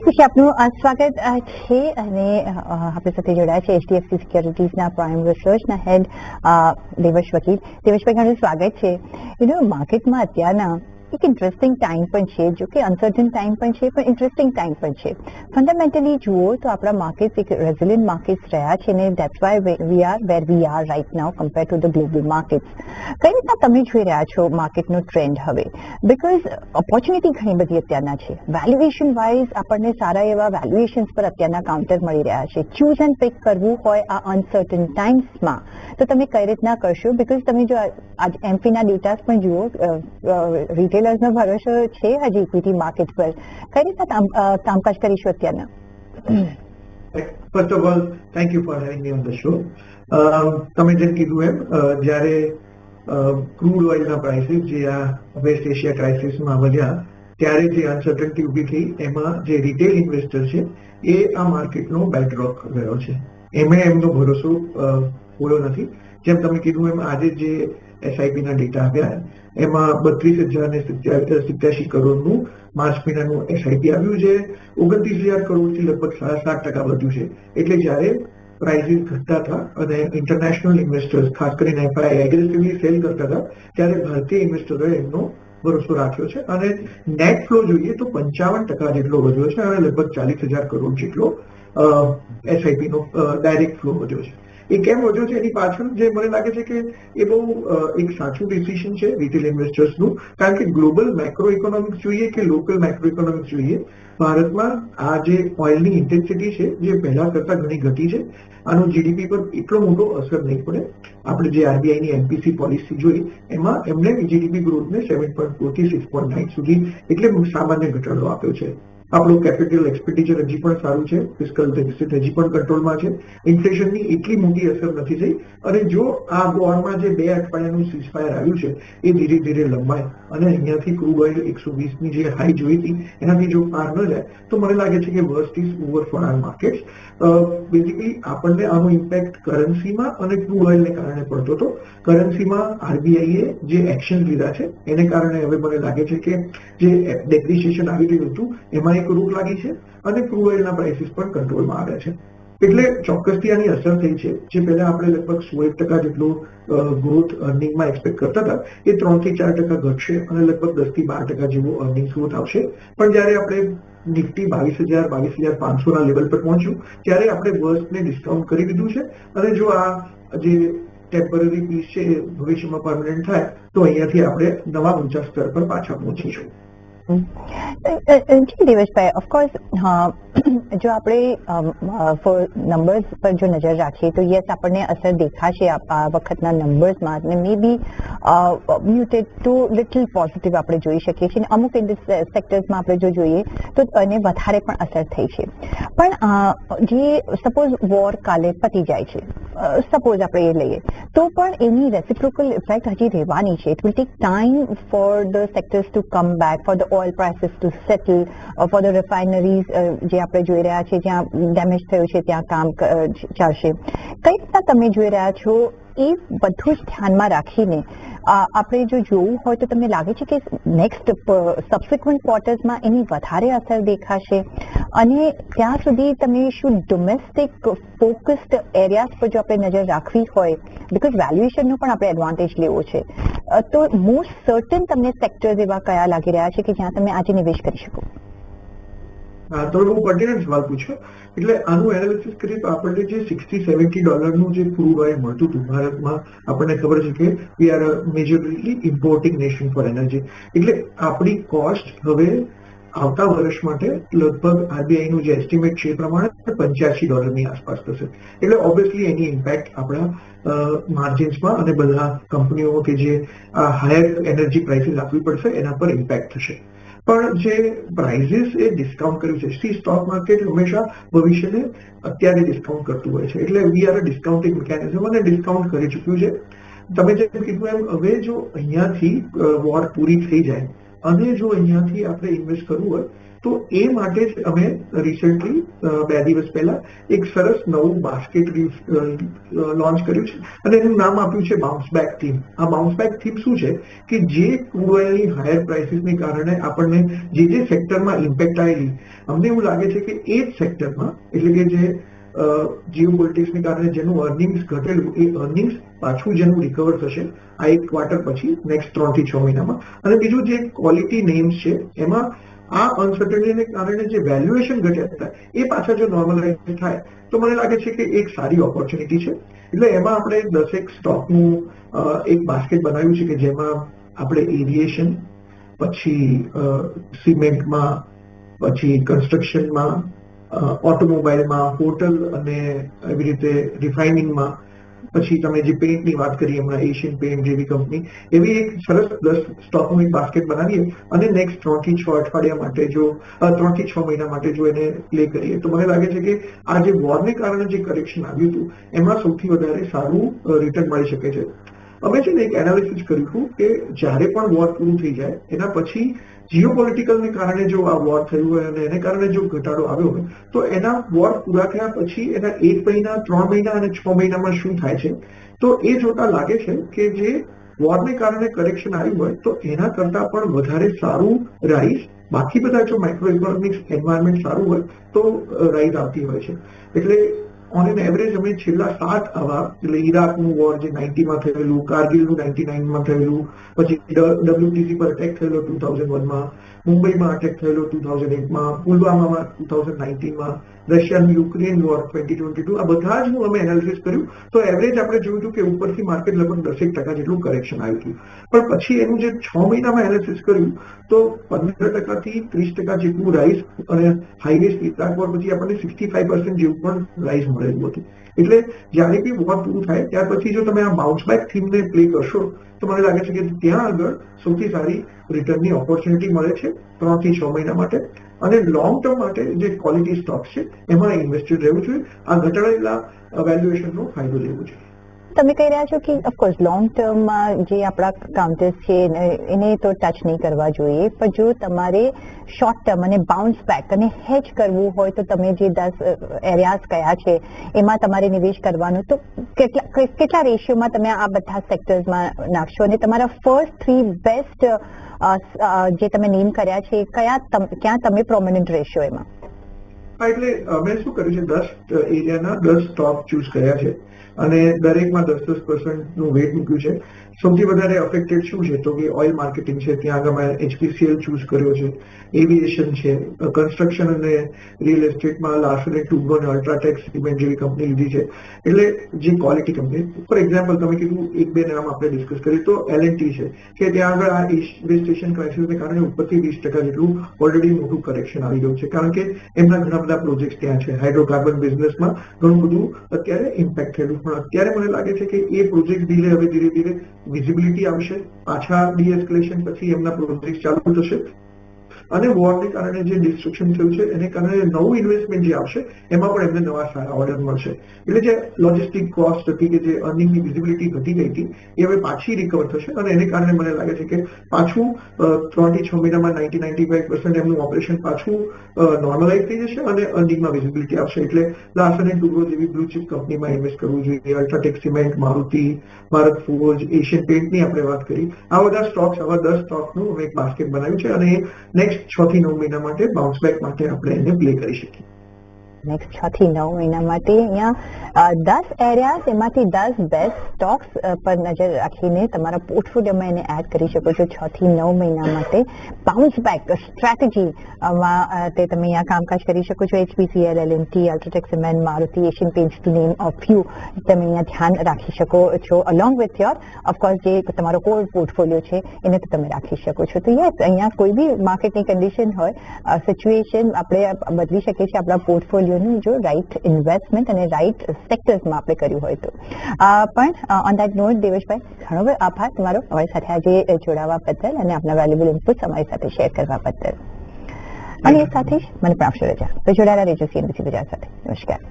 ખુશી આપનું સ્વાગત છે અને આપણી સાથે જોડાયા છે એચડીએફસી સિક્યોરિટીઝના પ્રાઇમ રિસર્ચના હેડ દેવશ વકીલ. દેવશભાઈ, ઘણું સ્વાગત છે. માર્કેટમાં અત્યારના એક ઇન્ટરેસ્ટિંગ ટાઈમ પણ છે, જો કે અનસર્ટન ટાઈમ પણ છે, પણ ઇન્ટરેસ્ટિંગ ટાઈમ પણ છે. ફંડામેન્ટલી જુઓ તો આપણા માર્કેટ્સ એક રેઝિલિયન્ટ માર્કેટ્સ રહ્યા છે ને that's why we are where we are right now compare to the global markets. કઈ રીતના તમે જોઈ રહ્યા છો માર્કેટનો ટ્રેન્ડ હવે? બિકોઝ ઓપોર્ચ્યુનિટી ઘણી બધી અત્યારના છે. વેલ્યુએશન વાઇઝ આપણને સારા એવા વેલ્યુએશન્સ પર અત્યારના કાઉન્ટર મળી રહ્યા છે. ચૂઝ એન્ડ પિક કરવું હોય આ અનસર્ટન ટાઈમ્સમાં તો તમે કઈ રીતના કરશો? બિકોઝ તમે જો આજ એમપીના ડેટાસ પણ જુઓ, રિટેલર્સનો ભરોસો છે હજી ઇક્વિટી માર્કેટ પર. કઈ રીતના કામકાજ કરીશું અત્યારના? First of all, thank you for having me on the show. તમે જેમ કીધું એમ, જ્યારે ક્રૂડ ઓઇલના પ્રાઇસીસ જે આ વેસ્ટ એશિયા ક્રાઇસિસમાં વધ્યા ત્યારે જે અનસર્ટનિટી ઊભી થઈ એમાં જે રિટેલ ઇન્વેસ્ટર છે એ આ માર્કેટનો બેકડ્રોપ ગયો છે. એમનો ભરોસો પૂરો નથી. જેમ તમે કીધું એમ આજે જે એસઆઈપીના ડેટા આવ્યા એમાં 32,087 કરોડનું માર્ચ મહિનાનું એસઆઈપી આવ્યું છે. 29,000 કરોડથી લગભગ 7.5% વધ્યું છે. એટલે જ્યારે પ્રાઇસીસ ઘટતા હતા અને ઇન્ટરનેશનલ ઇન્વેસ્ટર્સ ખાસ કરીને એફઆઈ એગ્રેસિવલી સેલ કરતા હતા ત્યારે ભારતીય ઇન્વેસ્ટરોએ એમનો ભરોસો રાખ્યો છે અને નેટ ફ્લો જોઈએ તો 55% જેટલો વધ્યો છે અને લગભગ 40,000 કરોડ જેટલો એસઆઈપી નો ડાયરેક્ટ ફ્લો વધ્યો છે. એ કેમ વધ્યો છે એની પાછળ જે મને લાગે છે કે એ બહુ એક સાચું ડિસિઝન છે રિટેલ ઇન્વેસ્ટર્સનું, કારણ કે ગ્લોબલ મેક્રો ઇકોનોમિક્સ જોઈએ કે લોકલ મેક્રો ઇકોનોમિક્સ જોઈએ, ભારતમાં આ જે ઓઇલની ઇન્ટેન્સિટી છે જે પહેલા કરતા ઘણી ઘટી છે. આનો જીડીપી પર એટલો મોટો અસર નહીં પડે. આપણે જે આરબીઆઈની એમપીસી પોલિસી જોઈ એમાં એમને જીડીપી ગ્રોથને 7.4 થી 6.9 સુધી એટલે સામાન્ય ઘટાડો આપ્યો છે. આપણું કેપિટલ એક્સપેન્ડિચર હજી પણ સારું છે, ફિસ્કલ ડેફિસિટ હજી પણ કંટ્રોલમાં છે, ઇન્ફ્લેશનની એટલી મોટી અસર નથી થઈ અને જો આ વોરમાં જે 2 અઠવાડિયાનું સીઝફાયર આવ્યું છે એ ધીરે ધીરે લંબાય અને અહીંયાથી ક્રૂડ ઓઇલ 120ની જે હાઈ જોઈ હતી એનાથી જો પાર ન જાય તો મને લાગે છે કે worst is over for our markets. Basically આપણને આનો ઇમ્પેક્ટ કરન્સીમાં અને ક્રૂડ ઓઇલને કારણે પડતો હતો. કરન્સીમાં આરબીઆઈએ જે એક્શન લીધા છે એને કારણે હવે મને લાગે છે કે જે ડેપ્રિસિએશન આવી રહ્યું હતું એમાં એક રોક લાગી છે અને ક્રૂડ ઓઇલના પ્રાઇસીસ પણ કંટ્રોલમાં આવ્યા છે. એટલે ચોક્કસથી આની અસર થઈ છે. જે પહેલા આપણે લગભગ 16% જેટલો ગ્રોથ અર્નિંગમાં એક્સપેક્ટ કરતા હતા એ 3 થી 4% ઘટશે અને લગભગ 10 થી 12% જેવો અર્નિંગ ગ્રોથ આવશે. પણ જ્યારે આપણે નિફ્ટી 22,500 ના લેવલ પર પહોંચ્યું ત્યારે આપણે વર્સ્ટને ડિસ્કાઉન્ટ કરી દીધું છે અને જો આ જે ટેમ્પરરી પીસ છે એ ભવિષ્યમાં પરમનન્ટ થાય તો અહીંયાથી આપણે નવા ઊંચા સ્તર પર પાછા પહોંચીશું. જી દેવેશભાઈ, ઓફકોર્સ જો આપણે નંબર્સ પર જો નજર રાખીએ તો યસ આપણને અસર દેખાશે આ વખતના નંબર્સમાં અને મે બી મ્યુટેડ ટુ લિટલ પોઝિટિવ આપણે જોઈ શકીએ છીએ. અમુક સેક્ટર્સમાં આપણે જો જોઈએ તો એને વધારે પણ અસર થઈ છે. પણ જે સપોઝ વોર કાલે પતી જાય છે, સપોઝ આપણે એ લઈએ તો પણ એની રેસિપ્રોકલ ઇફેક્ટ હજી રહેવાની છે. It will take time for the sectors to come back, for the oil prices to settle, for the refineries જે આપણે જોઈ રહ્યા છીએ જ્યાં ડેમેજ થયું છે ત્યાં કામ ચાલશે. કઈ રીતના તમે જોઈ રહ્યા છો એ બધું જ ધ્યાનમાં રાખીને આપણે જો જોવું હોય તો તમને લાગે છે કે નેક્સ્ટ સબસિક્વન્ટ ક્વાર્ટર્સમાં એની વધારે અસર દેખાશે? અને ત્યાં સુધી તમે શું ડોમેસ્ટિક ફોકસ્ડ એરિયાઝ પર જો આપણે નજર રાખવી હોય, બિકોઝ વેલ્યુએશનનો પણ આપણે એડવાન્ટેજ લેવો છે, તો મોસ્ટ સર્ટન તમને સેક્ટર્સ એવા કયા લાગી રહ્યા છે કે જ્યાં તમે આજે નિવેશ કરી શકો? તમે બહુ પર્ટિનન્ટ સવાલ પૂછ્યો. એટલે આનું એનાલિસિસ કરીએ તો આપણને જે $60-70 જે ક્રૂડ ઓઇલ મળતું હતું ભારતમાં, આપણને ખબર છે કે we are majorly importing nation for energy. એટલે આપણી કોસ્ટ હવે આવતા વર્ષ માટે લગભગ આરબીઆઈ નું જે એસ્ટિમેટ છે એ પ્રમાણે $85 આસપાસ થશે. એટલે ઓબ્વિયસલી એની ઇમ્પેક્ટ આપણા માર્જિન્સમાં અને બધા કંપનીઓ કે જે હાયર એનર્જી પ્રાઇસીસ આપવી પડશે એના પર ઇમ્પેક્ટ થશે. પણ જે પ્રાઇઝીસ એ ડિસ્કાઉન્ટ કર્યું છે, સ્ટોક માર્કેટ હંમેશા ભવિષ્યને અત્યારે ડિસ્કાઉન્ટ કરતું હોય છે. એટલે વી આર અ ડિસ્કાઉન્ટિંગ મિકેનિઝમ અને ડિસ્કાઉન્ટ કરી ચૂક્યું છે. તમે જેમ કીધું એમ હવે જો અહીંયાથી વોર પૂરી થઈ જાય અને જો અહીંયાથી આપણે ઇન્વેસ્ટ કરવું હોય તો એ માટે જ અમે રિસેન્ટલી 2 દિવસ પહેલા એક સરસ નવું બાસ્કેટ લોન્ચ કર્યું છે અને એનું નામ આપ્યું છે બાઉન્સ બેક થીમ. આ બાઉન્સ બેક થીમ શું છે કે જે ક્રૂડ ઓઇલની હાયર પ્રાઇસીસને કારણે આપણને જે સેક્ટરમાં ઇમ્પેક્ટ આવેલી, અમને એવું લાગે છે કે એ જ સેક્ટરમાં, એટલે કે જે જીઓપોલિટિક્સને કારણે જેનું અર્નિંગ્સ ઘટેલું, એ અર્નિંગ્સ પાછું જેનું રિકવર થશે આ એક ક્વાર્ટર પછી, નેક્સ્ટ 3 થી 6 મહિનામાં. અને બીજું જે ક્વોલિટી નેમ્સ છે એમાં આ અનસર્ટનિટીને કારણે જે વેલ્યુએશન ઘટ્યા હતા એ પાછા જો નોર્મલાઇઝ થાય તો મને લાગે છે કે એક સારી ઓપોર્ચ્યુનિટી છે. એટલે એમાં આપણે 10 સ્ટોકનું એક બાસ્કેટ બનાવ્યું છે કે જેમાં આપણે એવિએશન, પછી સિમેન્ટમાં, પછી કન્સ્ટ્રક્શનમાં, ઓટોમોબાઈલમાં, હોટલ અને એવી રીતે રિફાઇનિંગમાં, પછી તમે જે પેઇન્ટની વાત કરી હમણાં, એશિયન પેઇન્ટ જેવી કંપની, એવી એક સરસ 10 સ્ટોકનું એક બાસ્કેટ બનાવીએ અને નેક્સ્ટ 3 થી 6 અઠવાડિયા માટે જો 3 થી 6 મહિના માટે જો એને પ્લે કરીએ તો મને લાગે છે કે આ જે વોરને કારણે જે કરેક્શન આવ્યું હતું એમાં સૌથી વધારે સારું રિટર્ન મળી શકે છે. અમે છે ને એક એનાલિસિસ કર્યું હતું કે જ્યારે પણ વોર પૂરું થઈ જાય એના પછી જીઓપોલિટિકલને કારણે જો આ વોર થયું હોય અને એને કારણે જો ઘટાડો આવ્યો હોય તો એના વોર પૂરા થયા પછી એના 1 મહિના, 3 મહિના અને 6 મહિનામાં શું થાય છે. તો એ જોતા લાગે છે કે જે વોરને કારણે કરેક્શન આવ્યું હોય તો એના કરતા પણ વધારે સારું રાઈઝ, બાકી બધા જો માઇક્રો ઇકોનોમિક્સ એન્વાયરમેન્ટ સારું હોય તો રાઈઝ આવતી હોય છે. એટલે ઓન એન એવરેજ અમે છેલ્લા 7 આવા, એટલે ઈરાકનું વોર જે 90માં થયેલું, કારગિલનું 99માં થયેલું, પછી WTC પર અટેક થયેલો 2001માં, મુંબઈમાં અટેક થયેલો 2008માં, પુલવામામાં 2019માં, રશિયન યુક્રેન વોર 2022, આ બધા જ અમે એનાલિસિસ કર્યું તો એવરેજ આપણે જોયું હતું કે ઉપરથી માર્કેટ લગભગ 10% જેટલું કરેક્શન આવ્યું હતું. પણ પછી એનું જે 6 મહિનામાં એનાલિસિસ કર્યું તો 15% થી 30% જેટલું રાઈઝ અને હાઈએસ્ટ ઈરાક વોર પછી આપણને 65% જેવું પણ રાઈઝ મળેલું હતું. એટલે જ્યારે બી વોર પૂરું થાય ત્યાર પછી જો તમે આ બાઉન્સ બેક થીમને પ્લે કરશો તો મને લાગે છે કે ત્યાં આગળ સૌથી સારી રિટર્નની ઓપોર્ચ્યુનિટી મળે છે 3 થી 6 મહિના માટે. અને લોંગ ટર્મ માટે જે ક્વોલિટી સ્ટોક છે એમાં ઇન્વેસ્ટેડ રહેવું જોઈએ. આ ઘટાડેલા વેલ્યુએશનનો ફાયદો લેવો જોઈએ. તમે કહી રહ્યા છો કે ઓફકોર્સ લોંગ ટર્મમાં જે આપણા કાઉન્ટર્સ છે એને તો ટચ નહીં કરવા જોઈએ, પણ જો તમારે શોર્ટ ટર્મ અને બાઉન્સ બેક અને હેજ કરવું હોય તો તમે જે 10 એરિયાઝ કયા છે એમાં તમારે નિવેશ કરવાનું, તો કેટલા રેશિયોમાં તમે આ બધા સેક્ટર્સમાં નાખશો અને તમારા ફર્સ્ટ 3 બેસ્ટ જે તમે નેમ કર્યા છે ક્યાં તમે પ્રોમિનન્ટ રહેશો એમાં? એટલે અમે શું કર્યું છે, 10 એરિયાના 10 સ્ટોક ચૂઝ કર્યા છે અને દરેકમાં 10% નું વેટ મૂક્યું છે. સૌથી વધારે અફેક્ટેડ શું છે તો કે ઓઇલ માર્કેટિંગ છે, ત્યાં આગળ મેં HPCL ચૂઝ કર્યો છે, એવિએશન છે, કન્સ્ટ્રક્શન અને રિયલ એસ્ટેટમાં લાર્સન એન્ડ ટુબ્રો અને અલ્ટ્રાટેક સિમેન્ટ જેવી કંપની લીધી છે. એટલે જે ક્વોલિટી કંપની, ફોર એક્ઝામ્પલ તમે કીધું 1-2 નામ આપણે ડિસ્કસ કરીએ તો L&T છે કે ત્યાં આગળ આ વેસ્ટ એશિયન ક્રાઇસિસને કારણે ઉપરથી 20% જેટલું ઓલરેડી મોટું કરેક્શન આવી ગયું છે, કારણ કે એમના ઘણા બધા પ્રોજેક્ટ ત્યાં છે. હાઇડ્રોકાર્બન બિઝનેસમાં ઘણું બધું અત્યારે ઇમ્પેક્ટ થયેલું, પણ અત્યારે મને લાગે છે કે એ પ્રોજેક્ટ ડીલે હવે ધીરે ધીરે વિઝિબિલિટી આવશે, પાછા ડીએસ્કેલેશન પછી એમના પ્રોજેક્ટ ચાલુ થશે અને વોરને કારણે જે ડિસ્ટ્રક્શન થયું છે એને કારણે નવું ઇન્વેસ્ટમેન્ટ જે આવશે એમાં પણ એમને નવા સારા ઓર્ડર મળશે. એટલે જે લોજિસ્ટિક કોસ્ટ હતી કે જે અર્નિંગની વિઝિબિલિટી ઘટી ગઈ હતી એ હવે પાછી રિકવર થશે અને એને કારણે મને લાગે છે કે પાછું 3 થી 6 મહિનામાં 90-95% એમનું ઓપરેશન પાછું નોર્મલાઇઝ થઈ જશે અને અર્નિંગમાં વિઝિબિલિટી આવશે. એટલે લાર્સન એન્ડ ટુબ્રો જેવી બ્લુ ચિપ કંપનીમાં ઇન્વેસ્ટ કરવું જોઈએ. UltraTech cement, Maruti, Bharat Forge, Asian પેઇન્ટની આપણે વાત કરી. આ બધા સ્ટોક્સ, આવા 10 સ્ટોકનું અમે એક બાસ્કેટ બનાવ્યું છે અને નેક્સ્ટ 6 થી 9 મહિના માટે બાઉન્સ બેક માટે આપણે એને પ્લે કરી શકીએ. નેક્સ્ટ 6 થી 9 મહિના માટે અહીંયા 10 એરિયાઝ, એમાંથી 10 બેસ્ટ સ્ટોક્સ પર નજર રાખીને તમારા પોર્ટફોલિયોમાં એને એડ કરી શકો છો 6 થી 9 મહિના માટે. બાઉન્સ બેક સ્ટ્રેટેજીમાં તે તમે અહીંયા કામકાજ કરી શકો છો. HPCL, L&T, UltraTech cement, Maruti, Asian Paints to name a few તમે અહીંયા ધ્યાન રાખી શકો છો. અલોંગ વિથ યોર ઓફકોર્સ જે તમારો કોર પોર્ટફોલિયો છે એને તો તમે રાખી શકો છો. તો યસ, અહીંયા કોઈ બી માર્કેટની કન્ડિશન હોય, સિચ્યુએશન આપણે બદલી શકીએ છીએ આપણા પોર્ટફોલિયો જો રાઈટ ઇન્વેસ્ટમેન્ટ અને રાઈટ સેક્ટર્સમાં આપણે કર્યું હોય તો. પણ ઓન દેટ નોટ દેવેશભાઈ, ઘણો બધો આભાર તમારો અમારી સાથે આજે જોડાવા બદલ અને આપના વેલ્યુબલ ઇનપુટ્સ અમારી સાથે શેર કરવા બદલ. અને એ સાથે જ મને પણ આપશો રજા. તો જોડાયેલા રહેજો CNBC ગુજરાત સાથે. નમસ્કાર.